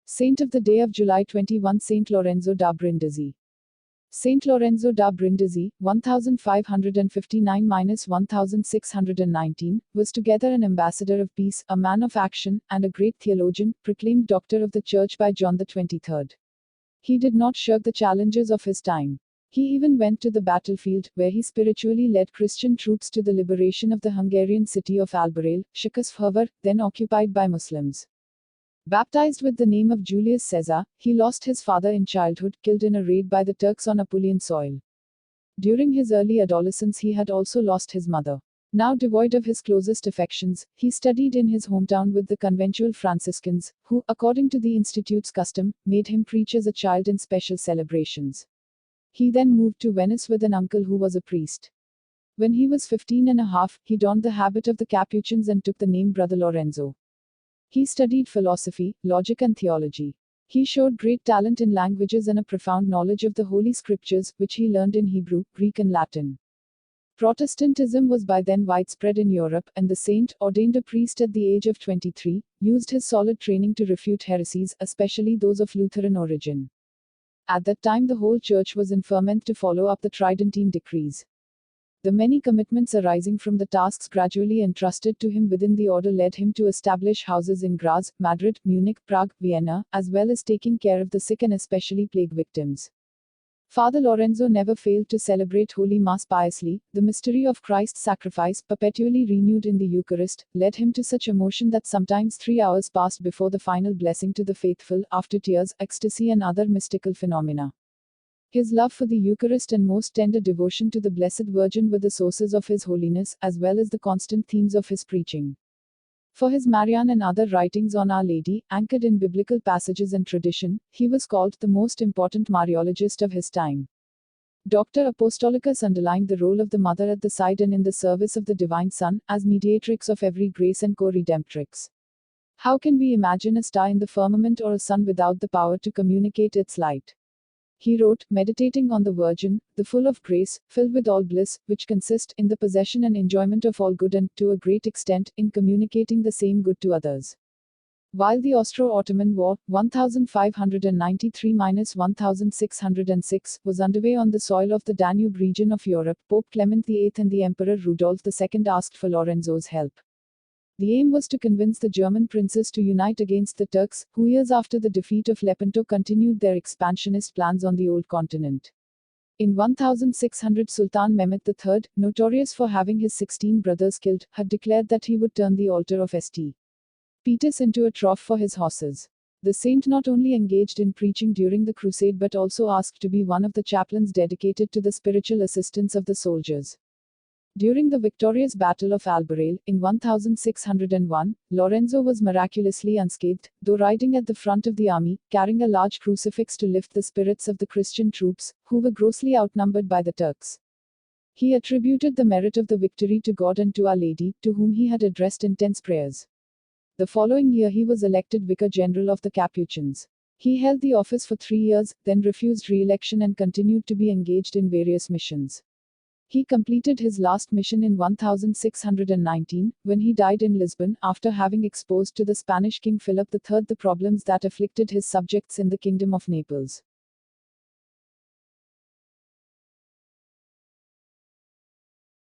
Saint of the day of July 21, Saint Lorenzo da Brindisi. Saint Lorenzo da Brindisi, 1559–1619, was together an ambassador of peace, a man of action, and a great theologian, proclaimed Doctor of the Church by John XXIII. He did not shirk the challenges of his time. He even went to the battlefield, where he spiritually led Christian troops to the liberation of the Hungarian city of Albarel, Czechoslovakia, then occupied by Muslims. Baptized with the name of Julius Caesar, he lost his father in childhood, killed in a raid by the Turks on Apulian soil. During his early adolescence he had also lost his mother. Now devoid of his closest affections, he studied in his hometown with the conventual Franciscans, who, according to the Institute's custom, made him preach as a child in special celebrations. He then moved to Venice with an uncle who was a priest. When he was 15 and a half, he donned the habit of the Capuchins and took the name Brother Lorenzo. He studied philosophy, logic and theology. He showed great talent in languages and a profound knowledge of the Holy Scriptures, which he learned in Hebrew, Greek and Latin. Protestantism was by then widespread in Europe, and the saint, ordained a priest at the age of 23, used his solid training to refute heresies, especially those of Lutheran origin. At that time the whole church was in ferment to follow up the Tridentine decrees. The many commitments arising from the tasks gradually entrusted to him within the order led him to establish houses in Graz, Madrid, Munich, Prague, Vienna, as well as taking care of the sick and especially plague victims. Father Lorenzo never failed to celebrate Holy Mass piously. The mystery of Christ's sacrifice, perpetually renewed in the Eucharist, led him to such emotion that sometimes 3 hours passed before the final blessing to the faithful, after tears, ecstasy and other mystical phenomena. His love for the Eucharist and most tender devotion to the Blessed Virgin were the sources of his holiness, as well as the constant themes of his preaching. For his Marian and other writings on Our Lady, anchored in biblical passages and tradition, he was called the most important Mariologist of his time. Dr. Apostolicus underlined the role of the Mother at the side and in the service of the Divine Son, as mediatrix of every grace and co-redemptrix. How can we imagine a star in the firmament or a sun without the power to communicate its light? He wrote, meditating on the Virgin, the full of grace, filled with all bliss, which consist in the possession and enjoyment of all good and, to a great extent, in communicating the same good to others. While the Austro-Ottoman War, 1593–1606, was underway on the soil of the Danube region of Europe, Pope Clement VIII and the Emperor Rudolf II asked for Lorenzo's help. The aim was to convince the German princes to unite against the Turks, who years after the defeat of Lepanto continued their expansionist plans on the old continent. In 1600 Sultan Mehmed III, notorious for having his 16 brothers killed, had declared that he would turn the altar of St. Peter's into a trough for his horses. The saint not only engaged in preaching during the crusade but also asked to be one of the chaplains dedicated to the spiritual assistance of the soldiers. During the victorious Battle of Albarel, in 1601, Lorenzo was miraculously unscathed, though riding at the front of the army, carrying a large crucifix to lift the spirits of the Christian troops, who were grossly outnumbered by the Turks. He attributed the merit of the victory to God and to Our Lady, to whom he had addressed intense prayers. The following year he was elected Vicar General of the Capuchins. He held the office for 3 years, then refused re-election and continued to be engaged in various missions. He completed his last mission in 1619, when he died in Lisbon, after having exposed to the Spanish King Philip III the problems that afflicted his subjects in the Kingdom of Naples.